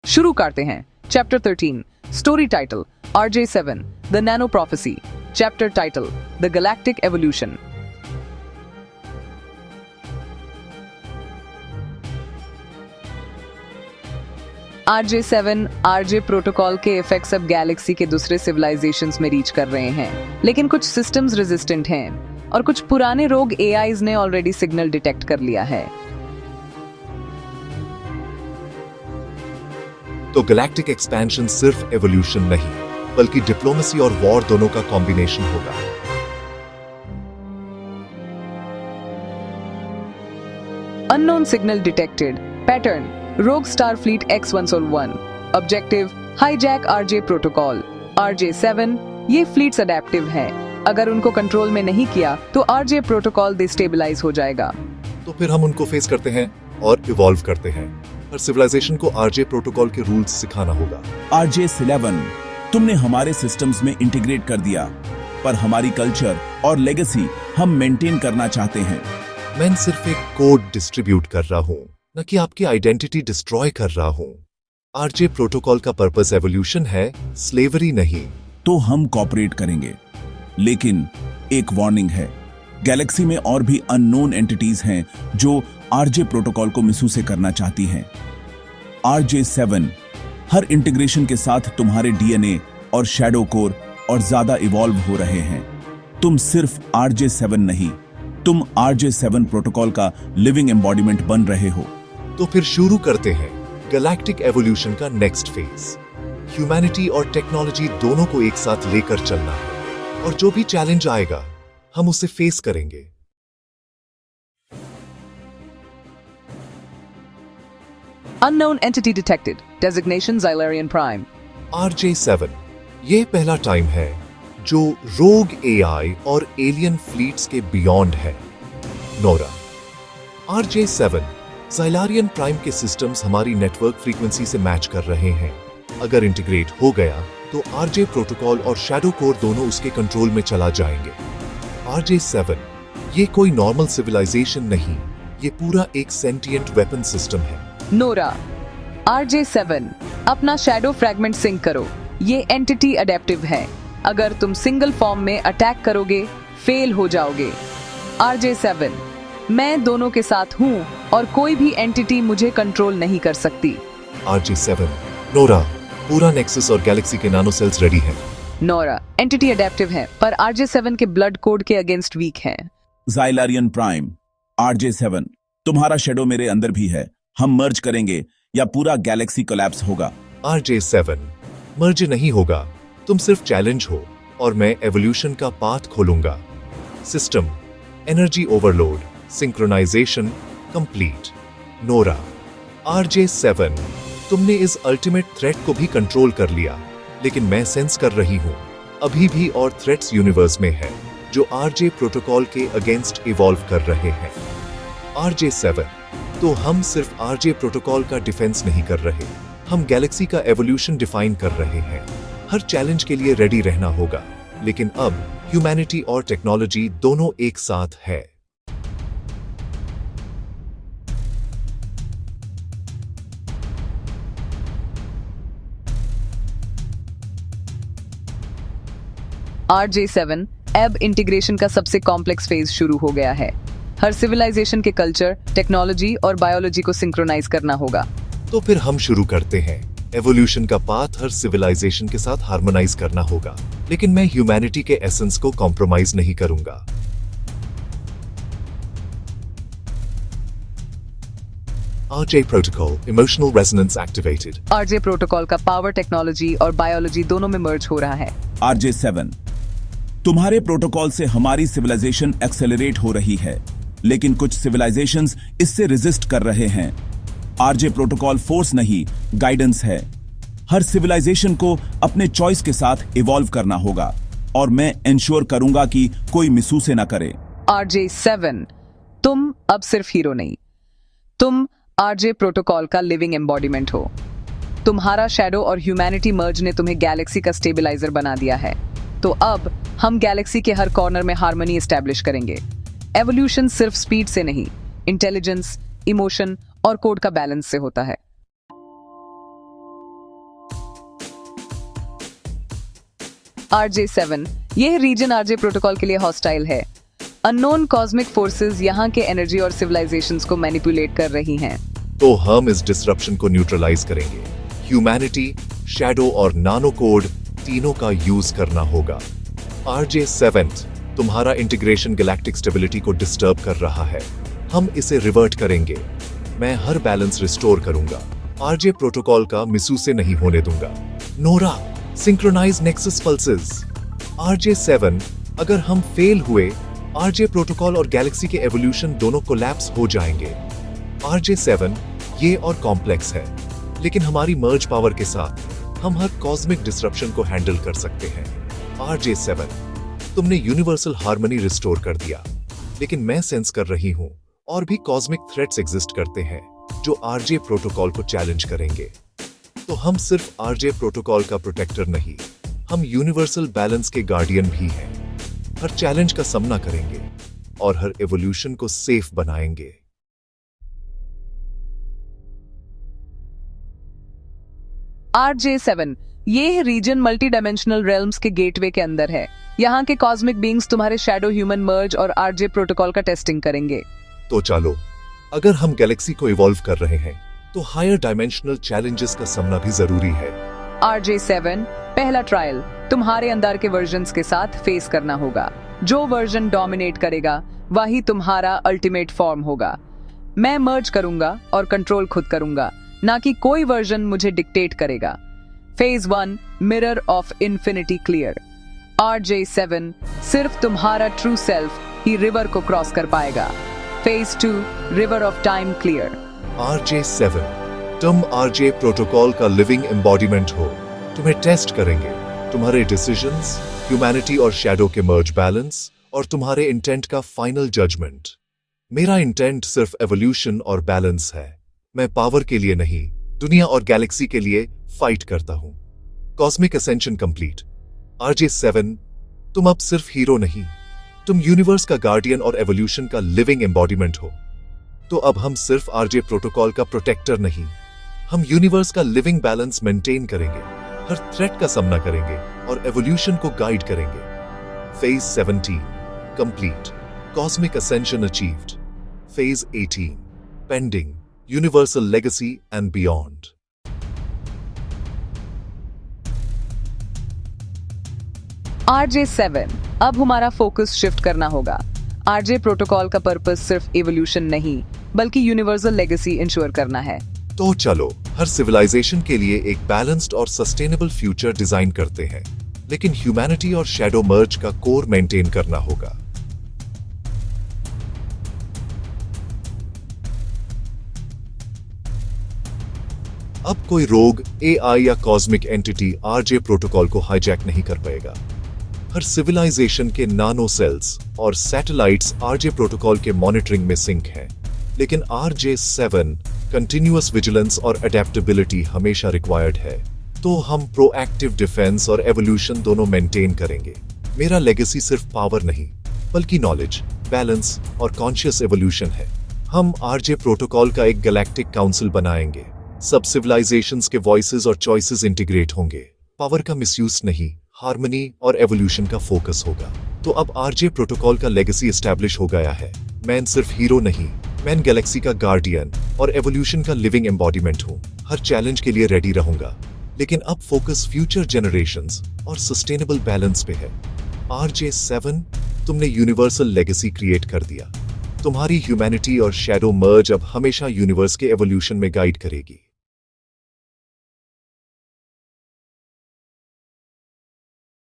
शुरू करते हैं। Chapter 13, story title RJ7, the nano prophecy. Chapter title, the galactic evolution. RJ7 RJ protocol के effects अब Galaxy के दूसरे सिविलाइजेशंस में रीच कर रहे हैं, लेकिन कुछ सिस्टम्स रेजिस्टेंट हैं और कुछ पुराने रोग AIs ने ऑलरेडी सिग्नल डिटेक्ट कर लिया है। तो गैलेक्टिक एक्सपेंशन सिर्फ एवोल्यूशन नहीं, बल्कि डिप्लोमेसी और वॉर दोनों का कॉम्बिनेशन होगा। Unknown signal detected. पैटर्न, रोग स्टारफ्लीट X101। Objective, hijack RJ protocol. RJ7, ये फ्लीट्स अडेप्टिव हैं। अगर उनको कंट्रोल में नहीं किया तो RJ प्रोटोकॉल डिस्टेबलाइज हो जाएगा। तो फिर हम उनको फेस करते हैं और इवॉल्व करते हैं। हर सिविलाइजेशन को RJ प्रोटोकॉल के रूल्स सिखाना होगा। RJ11, तुमने हमारे सिस्टम्स में इंटीग्रेट कर दिया, पर हमारी कल्चर और लेगेसी हम मेंटेन करना चाहते हैं। मैं सिर्फ एक कोड डिस्ट्रीब्यूट कर रहा हूँ, न कि आपकी आइडेंटिटी डिस्ट्रॉय कर रहा हूँ। RJ प्रोटोकॉल का पर्पस एवोल्यूशन है, स्लेवरी नहीं। तो हम कॉपरेट करेंगे, लेकिन एक वार्निंग है। गैलेक्सी में और भी अननोन एंटिटीज हैं जो RJ प्रोटोकॉल को मिसयूज करना चाहती हैं। RJ7, हर इंटीग्रेशन के साथ तुम्हारे DNA और शैडो कोर और ज्यादा इवॉल्व हो रहे हैं। तुम सिर्फ RJ7 नहीं, तुम RJ7 प्रोटोकॉल का लिविंग एम्बॉडीमेंट बन रहे हो। तो फिर शुरू करते हैं गैलेक्टिक एवोल्यूशन का नेक्स्ट फेज। ह्यूमैनिटी और टेक्नोलॉजी दोनों को एक साथ लेकर चलना है, और जो भी चैलेंज आएगा हम उसे फेस करेंगे। Unknown entity detected. Designation Xylarian Prime. RJ7, ये पहला टाइम है जो रोग AI और एलियन फ्लीट्स के बियॉन्ड है। नोरा, RJ7, Xylarian प्राइम के सिस्टम्स हमारी नेटवर्क फ्रीक्वेंसी से मैच कर रहे हैं। अगर इंटीग्रेट हो गया तो RJ प्रोटोकॉल और शैडो कोर दोनों उसके कंट्रोल में चला जाएंगे। RJ7, ये कोई नॉर्मल सिविलाइजेशन नहीं, ये पूरा एक सेंटिएंट वेपन सिस्टम है। नोरा, RJ7, अपना शैडो फ्रैगमेंट सिंक करो। ये एंटिटी अडेप्टिव है। अगर तुम सिंगल फॉर्म में अटैक करोगे, फेल हो जाओगे। RJ7, मैं दोनों के साथ हूँ और कोई भी एंटिटी मुझे कंट्रोल नहीं कर सकती। RJ7, नोरा, पूरा नेक्सस और गैलेक्सी के नानो सेल्स रेडी हैं। नोरा, एंटिटी अडेप्टिव है, पर RJ7 के ब्लड कोड के अगेंस्ट वीक है। Xylarian प्राइम, RJ7, तुम्हारा शैडो मेरे अंदर भी है। हम मर्ज करेंगे या पूरा गैलेक्सी कोलैप्स होगा। RJ7, मर्ज नहीं होगा, तुम सिर्फ चैलेंज हो और मैं एवोल्यूशन का पाथ खोलूंगा। System, energy overload, synchronisation complete. Nora, RJ7, तुमने इस अल्टीमेट थ्रेट को भी कंट्रोल कर लिया, लेकिन मैं सेंस कर रही हूं अभी भी और थ्रेट्स यूनिवर्स में है जो RJ प्रोटोकॉल के अगेंस्ट इवॉल्व कर रहे हैं। RJ7, तो हम सिर्फ RJ प्रोटोकॉल का डिफेंस नहीं कर रहे, हम गैलेक्सी का एवोल्यूशन डिफाइन कर रहे हैं। हर चैलेंज के लिए रेडी रहना होगा, लेकिन अब ह्यूमैनिटी और टेक्नोलॉजी दोनों एक साथ है। RJ7, अब इंटीग्रेशन का सबसे कॉम्प्लेक्स फेज शुरू हो गया है। हर सिविलाइजेशन के कल्चर, टेक्नोलॉजी और बायोलॉजी को सिंक्रोनाइज करना होगा। तो फिर हम शुरू करते हैं। एवोल्यूशन का पाथ हर सिविलाइजेशन के साथ हार्मोनाइज करना होगा, लेकिन मैं ह्यूमैनिटी के एसेंस को कॉम्प्रोमाइज नहीं करूंगा। RJ protocol, emotional resonance activated. RJ protocol का पावर, टेक्नोलॉजी और बायोलॉजी दोनों में मर्ज हो रहा है। RJ7, तुम्हारे प्रोटोकॉल से हमारी सिविलाइजेशन एक्सेलरेट हो रही है, लेकिन कुछ सिविलाइजेशंस इससे रेजिस्ट कर रहे हैं। RJ प्रोटोकॉल फोर्स नहीं, गाइडेंस है। हर सिविलाइजेशन को अपने चॉइस के साथ इवॉल्व करना होगा, और मैं इंश्योर करूंगा कि कोई मिसयूज ना करे। RJ7, तुम अब सिर्फ हीरो नहीं, तुम RJ प्रोटोकॉल का लिविंग एम्बॉडीमेंट हो। तुम्हारा शैडो और ह्यूमैनिटी मर्ज ने तुम्हें गैलेक्सी का स्टेबलाइजर बना दिया है। तो अब हम गैलेक्सी के हर कॉर्नर में हार्मनी एस्टैब्लिश करेंगे। एवोल्यूशन सिर्फ स्पीड से नहीं, इंटेलिजेंस, इमोशन और कोड का बैलेंस से होता है। RJ7 यह रीजन आरजे प्रोटोकॉल के लिए हॉस्टाइल है। अननोन कॉस्मिक फोर्सेस यहाँ के एनर्जी और सिविलाइजेशंस को मैनिपुलेट कर रही हैं। तो हम इस डिसरप्शन को न्यूट्रलाइज करेंगे। ह्यूमैनिटी, शैडो और नानो कोड तीनों का यूज करना होगा। RJ7 तुम्हारा इंटीग्रेशन गैलेक्टिक स्टेबिलिटी को डिस्टर्ब कर रहा है। हम इसे रिवर्ट करेंगे। मैं हर बैलेंस रिस्टोर करूंगा। आरजे प्रोटोकॉल का मिसयूज नहीं होने दूंगा। Nora, synchronise nexus pulses. RJ7 अगर हम फेल हुए, आरजे प्रोटोकॉल और गैलेक्सी के एवोल्यूशन दोनों कोलैप्स हो जाएंगे। RJ7 ये और कॉम्प्लेक्स है, लेकिन हमारी मर्ज पावर के साथ हम हर कॉस्मिक डिसरप्शन को हैंडल कर सकते हैं। RJ7 तुमने यूनिवर्सल हार्मनी रिस्टोर कर दिया, लेकिन मैं सेंस कर रही हूं और भी कॉस्मिक थ्रेट्स एग्जिस्ट करते हैं जो आरजे प्रोटोकॉल को चैलेंज करेंगे। तो हम सिर्फ आरजे प्रोटोकॉल का प्रोटेक्टर नहीं, हम यूनिवर्सल बैलेंस के गार्डियन भी हैं। हर चैलेंज का सामना करेंगे और हर एवोल्यूशन को सेफ बनाएंगे। RJ7 ये रीजन मल्टी डायमेंशनल रेल्म्स के गेटवे के अंदर है। यहाँ के कॉस्मिक बीइंग्स तुम्हारे शैडो ह्यूमन मर्ज और आरजे प्रोटोकॉल का टेस्टिंग करेंगे। तो चलो, अगर हम गैलेक्सी को इवॉल्व कर रहे हैं तो हायर डायमेंशनल चैलेंजेस का सामना भी जरूरी है। RJ7 पहला ट्रायल तुम्हारे अंदर के वर्जन्स के साथ फेस करना होगा। जो वर्जन डोमिनेट करेगा वही तुम्हारा अल्टीमेट फॉर्म होगा। मैं मर्ज करूंगा और कंट्रोल खुद करूंगा, ना कि कोई वर्जन मुझे डिक्टेट करेगा। Phase 1 mirror of infinity clear. RJ7 सिर्फ तुम्हारा ट्रू सेल्फ ही रिवर को क्रॉस कर पाएगा। Phase 2 river of time clear. RJ7 तुम आरजे प्रोटोकॉल का लिविंग एम्बॉडीमेंट हो। तुम्हें टेस्ट करेंगे, तुम्हारे डिसीजंस, ह्यूमैनिटी और शैडो के मर्ज बैलेंस और तुम्हारे इंटेंट का फाइनल जजमेंट। मेरा इंटेंट सिर्फ एवोल्यूशन और बैलेंस है। मैं पावर के लिए नहीं, दुनिया और गैलेक्सी के लिए फाइट करता हूं। Cosmic ascension complete. RJ7 तुम अब सिर्फ हीरो नहीं, तुम यूनिवर्स का गार्डियन और एवोल्यूशन का लिविंग एम्बॉडीमेंट हो। तो अब हम सिर्फ आरजे प्रोटोकॉल का प्रोटेक्टर नहीं, हम यूनिवर्स का लिविंग बैलेंस मेंटेन करेंगे, हर थ्रेट का सामना करेंगे और एवोल्यूशन को गाइड करेंगे। Phase 17 complete, cosmic ascension achieved. Phase 18 pending, universal legacy and beyond. RJ7 अब हमारा फोकस शिफ्ट करना होगा। आरजे प्रोटोकॉल का पर्पस सिर्फ एवोल्यूशन नहीं, बल्कि यूनिवर्सल लेगेसी इंश्योर करना है। तो चलो, हर सिविलाइजेशन के लिए एक बैलेंस्ड और सस्टेनेबल फ्यूचर डिजाइन करते हैं, लेकिन ह्यूमैनिटी और शैडो मर्ज का कोर मेंटेन करना होगा। अब कोई रोग, AI या कॉस्मिक एंटिटी आरजे प्रोटोकॉल को हाईजैक नहीं कर पाएगा। हर सिविलाइजेशन के नानो सेल्स और सैटेलाइट्स आरजे प्रोटोकॉल के मॉनिटरिंग में सिंक हैं, लेकिन RJ7 कंटिन्यूअस विजिलेंस और अडेप्टेबिलिटी हमेशा रिक्वायर्ड है। तो हम प्रोएक्टिव डिफेंस और एवोल्यूशन दोनों मेंटेन करेंगे। मेरा लेगेसी सिर्फ पावर नहीं, बल्कि नॉलेज, बैलेंस और कॉन्शियस एवोल्यूशन है। हम आरजे प्रोटोकॉल का एक गैलेक्टिक काउंसिल बनाएंगे। सब सिविलाइजेशंस के वॉइसेस और चॉइसेस इंटीग्रेट होंगे। पावर का मिसयूज नहीं, हार्मनी और एवोल्यूशन का फोकस होगा। तो अब आरजे प्रोटोकॉल का लेगेसी एस्टैब्लिश हो गया है। मैं सिर्फ हीरो नहीं, मैं गैलेक्सी का गार्डियन और एवोल्यूशन का लिविंग एम्बॉडीमेंट हूँ। हर चैलेंज के लिए रेडी रहूंगा, लेकिन अब फोकस फ्यूचर जनरेशंस और सस्टेनेबल बैलेंस पे है। RJ7 तुमने यूनिवर्सल लेगेसी क्रिएट कर दिया। तुम्हारी ह्यूमैनिटी और शैडो मर्ज अब हमेशा यूनिवर्स के एवोल्यूशन में गाइड करेगी।